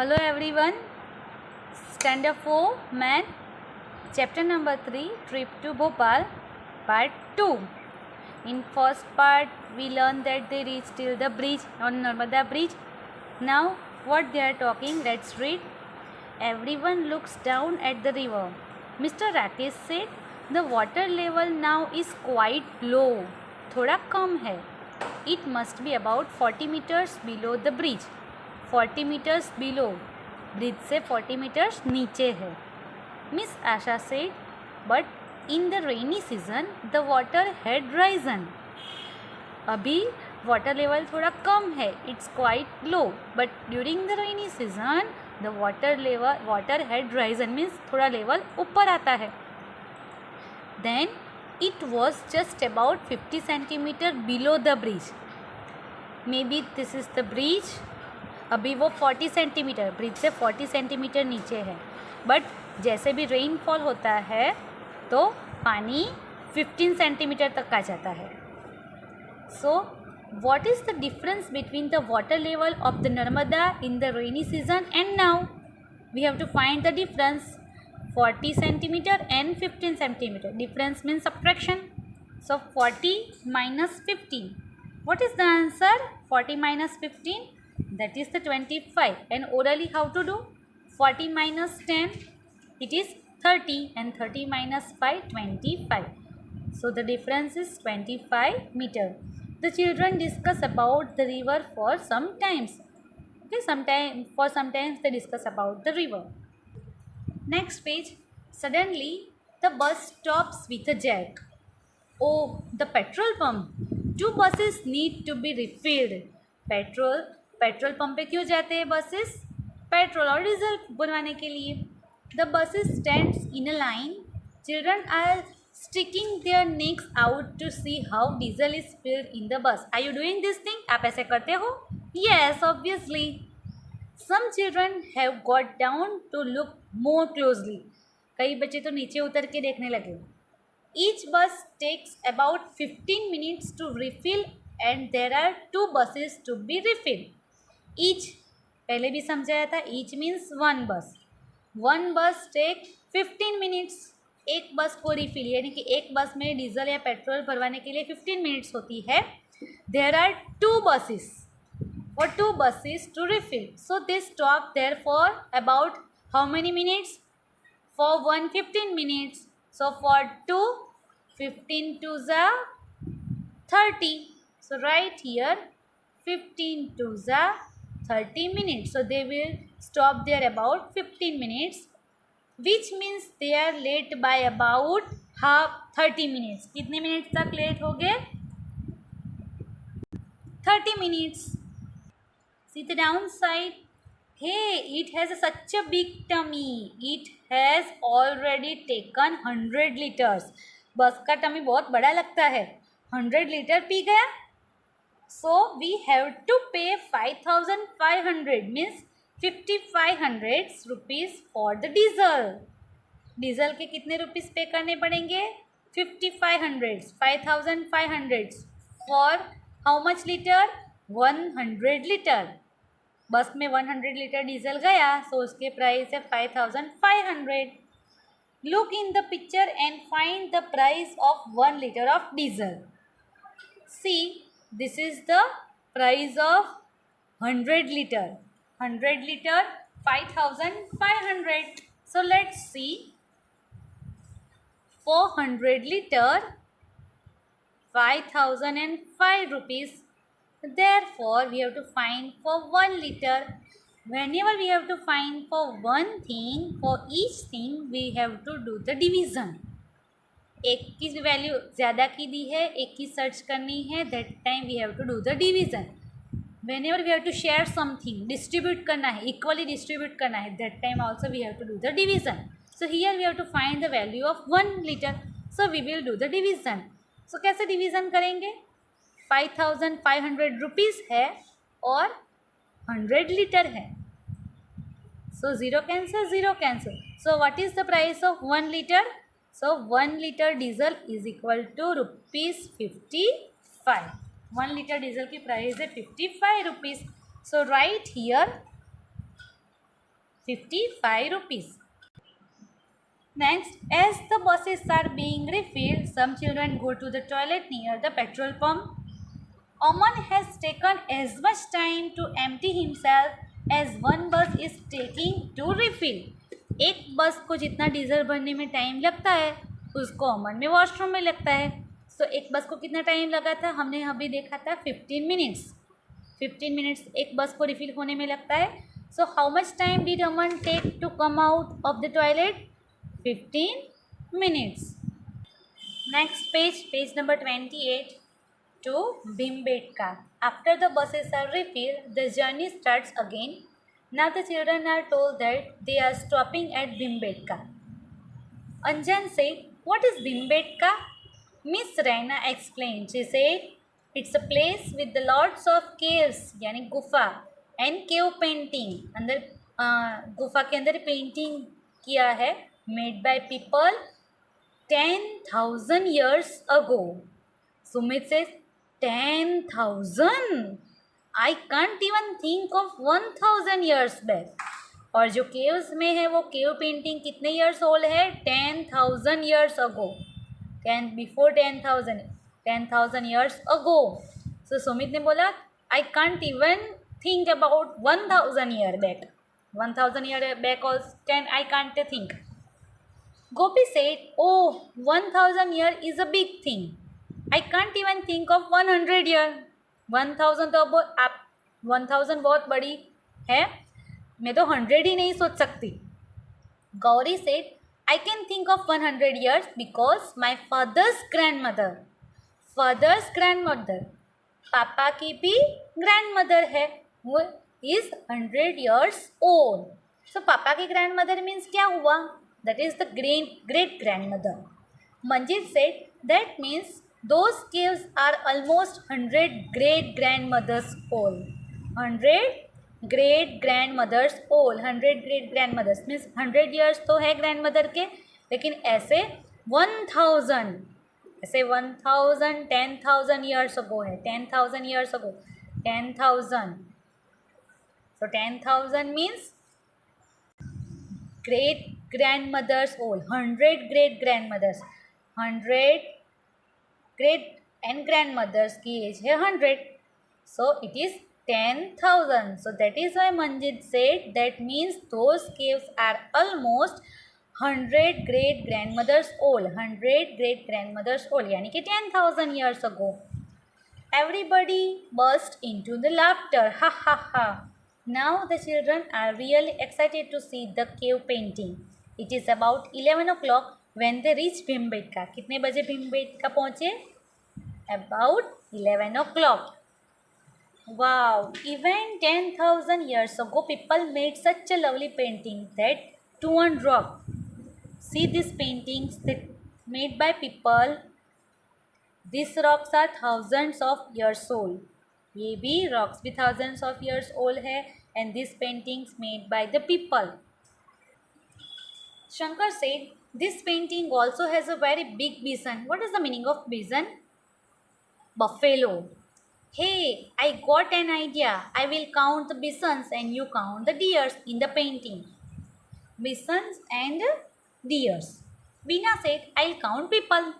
Hello everyone. Standard 4 Math Chapter number 3 Trip to Bhopal Part 2. In first part we learned that they reached till the bridge on Narmada bridge. Now what they are talking, let's read. Everyone looks down at the river. Mr. Rakesh said the water level now is quite low. थोड़ा कम है. It must be about 40 meters below the bridge. 40 meters below. Bridge से 40 metres नीचे है. Miss Asha said but in the rainy season the water had risen. अभी water level थोड़ा कम है, it's quite low, but during the rainy season the water had risen means थोड़ा level ऊपर आता है. Then it was just about 50 centimetre below the bridge. May be this is the bridge. अभी वो 40 centimetre bridge से 40 centimetre नीचे है, but जैसे भी रेनफॉल होता है तो पानी 15 सेंटीमीटर तक आ जाता है. So what is the difference between the water level of the Narmada in the rainy season and now? We have to find the difference. 40 centimetre and 15 centimetre. Difference means subtraction. So 40 minus 15. What is the answer? 40 minus 15? That is the 25. And orally how to do? 40 minus 10, it is 30, and 30 minus 5, 25. So the difference is 25 meter. The children discuss about the river for some times. Okay, sometimes they discuss about the river. Next page. Suddenly the bus stops with a jerk. Oh, the petrol pump. 2 buses need to be refilled. Petrol pump पे क्यों जाते हैं buses? Petrol और diesel बनवाने के लिए. The buses stands in a line. Children are sticking their necks out to see how diesel is filled in the bus. Are you doing this thing? आप ऐसे करते हो? Yes, obviously. Some children have got down to look more closely. कई बच्चे तो नीचे उतर के देखने लगे. Each bus takes about 15 minutes to refill and there are 2 buses to be refill. Each पहले भी समझाया था. Each means one bus take 15 minutes. एक बस को रिफिल यानी कि एक बस में डीजल या पेट्रोल भरवाने के लिए 15 मिनट्स होती है. देर आर 2 buses और 2 buses to refill. So they stop there for about how many minutes? For 1 15 minutes. So for 2 15 2 जा 30. So right here 15 2 जा 30 minutes. So they will stop there about 15 minutes, which means they are late by about half 30 minutes. कितने minutes तक late हो गए? 30 minutes. See the downside. Hey, it has such a big tummy. It has already taken 100 liters. बस का tummy बहुत बड़ा लगता है. 100 लीटर पी गया. So we have to pay 5,500 means 5,500 rupees for the diesel. Diesel के कितने रुपीस पे करने पड़ेंगे? 5,500. 5,500 for how much litre? 100 litre. बस में 100 लीटर डीजल गया, so उसके प्राइस है 5,500. Look in the picture and find the price of 1 liter of diesel. See, this is the price of 100 liter. 100 liter 5,500. So let's see. For 100 liter 5,005 rupees. Therefore we have to find for 1 liter. Whenever we have to find for one thing, for each thing we have to do the division. एक की value ज़्यादा की दी है, एक की search करनी है, that time we have to do the division. Whenever we have to share something, distribute करना है, इक्वली डिस्ट्रीब्यूट करना है, that time also we have to do the division. So here we have to find the value of 1 litre. So we will do the division. So कैसे division करेंगे? 5,500 rupees है और 100 litre है. So zero cancel. So what is the price of 1 litre? So 1 liter diesel is equal to rupees 55. 1 liter diesel की price है 55 rupees. So right here 55 rupees. Next, as the buses are being refilled, some children go to the toilet near the petrol pump. Aman has taken as much time to empty himself as one bus is taking to refill. एक bus को जितना diesel भरने में time लगता है उसको अमन में washroom में लगता है. सो एक बस को कितना टाइम लगा था हमने अभी देखा था 15 मिनट्स. 15 मिनट्स एक बस को रिफिल होने में लगता है. So how much time did Aman take to come out of the toilet? 15 minutes. Next page, page number 28 to Bhimbetka. After the buses are refilled, the journey starts again. Now the children are told that they are stopping at Bhimbetka. Anjan said, "What is Bhimbetka?" Miss Raina explained. She said, "It's a place with the lots of caves, यानी गुफा, and cave painting. अंदर गुफा के अंदर painting किया है. Made by people 10,000 years ago." Sumit says 10,000. I can't even think of 1,000 years back. और जो केव्स में है वो केव पेंटिंग कितने ईयर्स ओल्ड है? 10,000 years ago. 10,000 years ago. So Sumit ने बोला I can't even think about 1,000 year back. 1,000 year back also I can't think. Gopi said, "Oh, 1,000 year is a big thing. I can't even think of 100 year. 1,000 तो अब आप 1,000 बहुत बड़ी है, मैं तो 100 ही नहीं सोच सकती." Gauri said, "I can think of 100 years because my father's grandmother." पापा की भी grandmother है, वो is 100 years old. So पापा की grandmother means क्या हुआ? That is the great grandmother. Manjit said, "That means those caves are almost 100 great grandmothers old." 100 great grandmothers old. 100 great grandmothers means 100 years तो है grandmother के, लेकिन ऐसे 1,000, ऐसे 1,000 10,000 years ago है. 10,000 years ago. 10,000. So 10,000 means great grandmothers old. 100 great grandmothers. 100 great and grandmothers की as है 100. So it is 10,000. So that is why Manjit said that means those caves are almost 100 great grandmothers old. 100 great grandmothers old यानी कि 10,000 years ago. Everybody burst into the laughter. Ha ha ha. Now the children are really excited to see the cave painting. It is about 11 o'clock when they reach Bhimbetka. कितने बजे भीमबेटका पहुँचे? About 11 o'clock. Wow! Even 10,000 years ago, people made such a lovely painting that two on rock. See these paintings that made by people. These rocks are thousands of years old. ये भी rocks भी thousands of years old है, and these paintings made by the people. Shankar said, "This painting also has a very big bison." What is the meaning of bison? Buffalo. "Hey, I got an idea. I will count the bisons and you count the deers in the painting." Bisons and deers. Veena said, "I'll count people."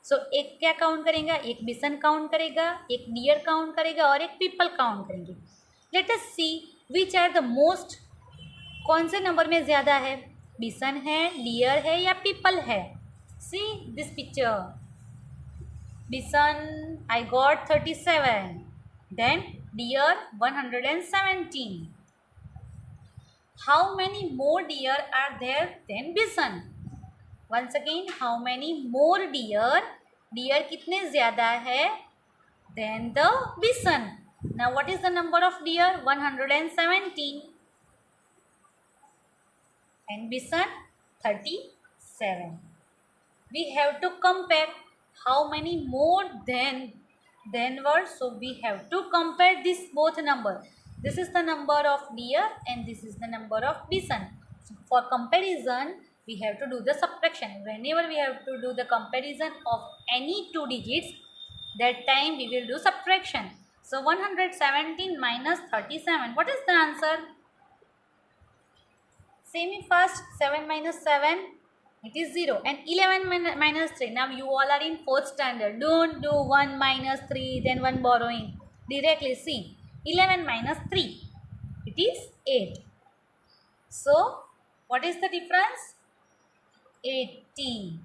So एक क्या count करेगा? एक बिसन count करेगा, एक dear count करेगा और एक people count करेंगे. Let us see which are the most. कौन से नंबर में ज़्यादा है? बिसन है, डियर है या पीपल है? See this picture. Bison I got 37. Then deer 117. How many more deer are there than bison? Once again, how many more deer? Deer कितने ज़्यादा है than the bison? Now what is the number of deer? 117. And bison 37. We have to compare how many more than were. So we have to compare this both number. This is the number of deer and this is the number of bison. So for comparison, we have to do the subtraction. Whenever we have to do the comparison of any two digits, that time we will do subtraction. So 117 minus 37. What is the answer? Semi fast. 7 minus 7, it is 0. And 11 minus 3. Now you all are in 4th standard. Don't do 1 minus 3, then 1 borrowing. Directly see. 11 minus 3, it is 8. So what is the difference? 80.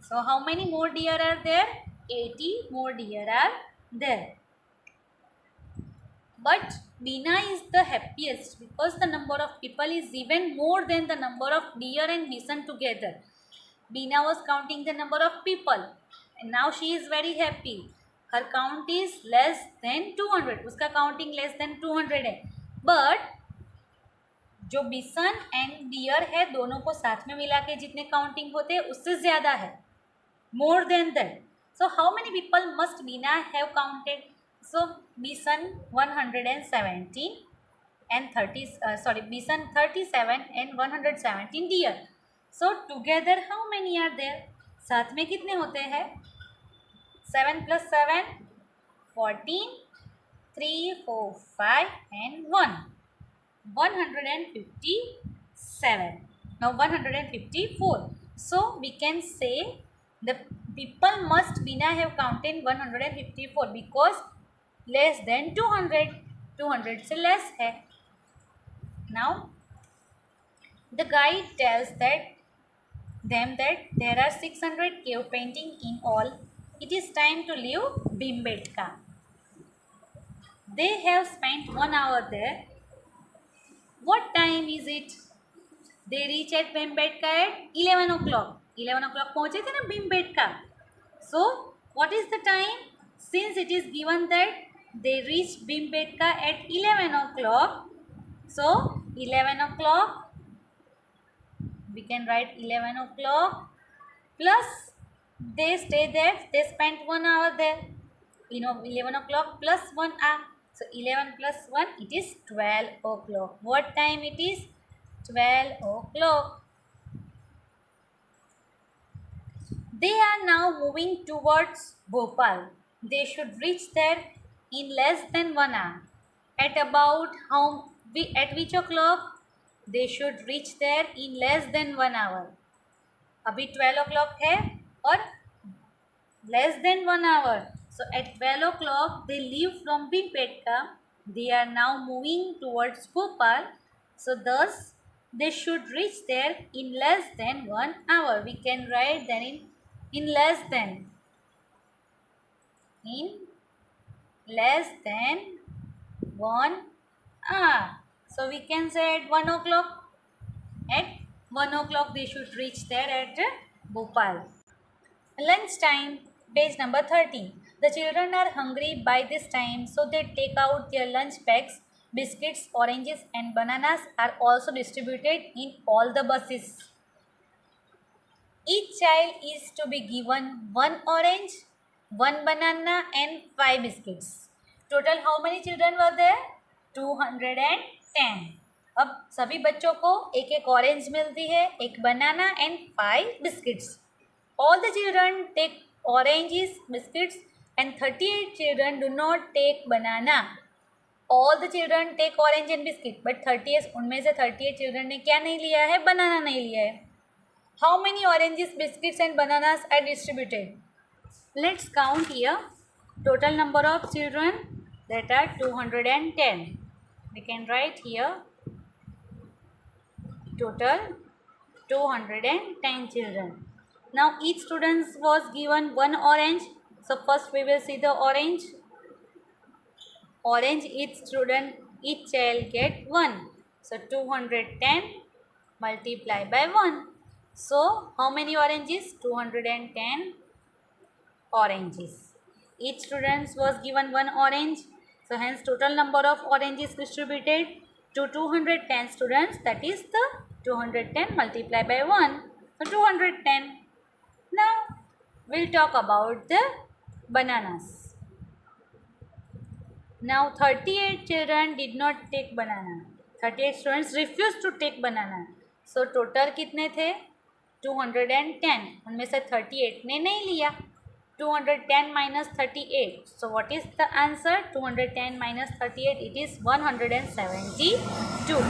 So how many more deer are there? 80 more deer are there. But Beena is the happiest because the number of people is even more than the number of deer and bison together. Beena was counting the number of people and now she is very happy. Her count is less than 200. उसका counting less than 200 है. But जो बिसन and dear है दोनों को साथ में मिला के जितने काउंटिंग होते हैं उससे ज़्यादा है. More than that. So how many people must Beena have counted? So bison 117 and bison 37 and 117 deer. So together how many are there? साथ में कितने होते हैं? 7 plus 7, 14, 3, 4, 5 and 1. 157. Now 154. So we can say the people must Beena have counted 154 because less than 200. 200 से less है. Now the guide tells them that there are 600 cave painting in all. It is time to leave Bhimbetka. They have spent 1 hour there. What time is it? They reach at Bhimbetka at 11 o'clock. 11 o'clock पहुँचे थे ना Bhimbetka. So what is the time? Since it is given that they reached Bhimbetka at 11 o'clock. So 11 o'clock, we can write 11 o'clock plus they stay there. They spent 1 hour there. 11 o'clock plus 1 hour. So 11 plus 1, it is 12 o'clock. What time it is? 12 o'clock. They are now moving towards Bhopal. They should reach there in less than 1 hour. At which o'clock? They should reach there in less than 1 hour. अभी 12 o'clock है और less than 1 hour. So at 12 o'clock they leave from Bhimbetka. They are now moving towards Bhopal. So thus they should reach there in less than 1 hour. We can write then in less than. In less than 1 hour. So we can say at 1 o'clock. At 1 o'clock they should reach there at Bhopal. Lunch time, page number 13. The children are hungry by this time, so they take out their lunch bags. Biscuits, oranges and bananas are also distributed in all the buses. Each child is to be given 1 orange, 1 banana and 5 biscuits. Total how many children were there? 210. अब सभी बच्चों को एक एक orange मिलती है, एक banana and 5 biscuits. All the children take oranges, biscuits and 38 children do not take banana. All the children take orange and biscuit, but 38 उनमें से 38 children ने क्या नहीं लिया है? बनाना नहीं लिया है. How many oranges, biscuits and bananas are distributed? Let's count here. Total number of children that are 210. We can write here total 210 children. Now each student was given 1 orange. So first we will see the orange. Orange each child get 1. So 210 multiplied by 1. So how many oranges? 210 oranges. Each student was given 1 orange. So hence total number of oranges distributed to 210 students. That is the 210 multiplied by 1. So 210. Now we'll talk about the bananas. Now 38 children did not take banana. 38 students refused to take banana. So total कितने थे? 210. उनमें से 38 ने नहीं लिया. 210 minus 38. So what is the answer? 210 minus 38. It is 172.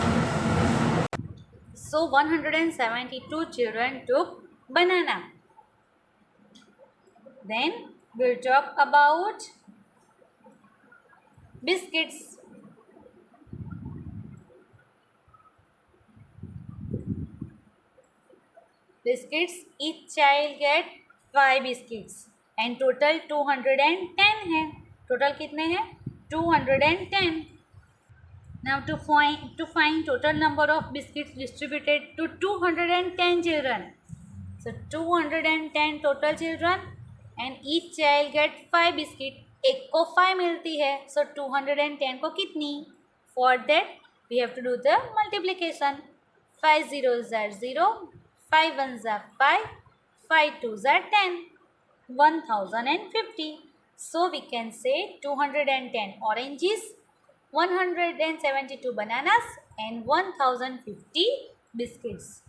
So 172 children took banana. Then we'll talk about biscuits. Biscuits, each child get 5 biscuits and total 210 है. Total कितने हैं? 210. Now to find total number of biscuits distributed to 210 children. So 210 total children and each child get 5 biscuit. एक को 5 मिलती है. So 210 को कितनी? For that we have to do the multiplication. 5 zeros are 0, 5 ones are 5, 5 twos are 10, 1050. So we can say 210 oranges, 172 bananas and 1050 biscuits.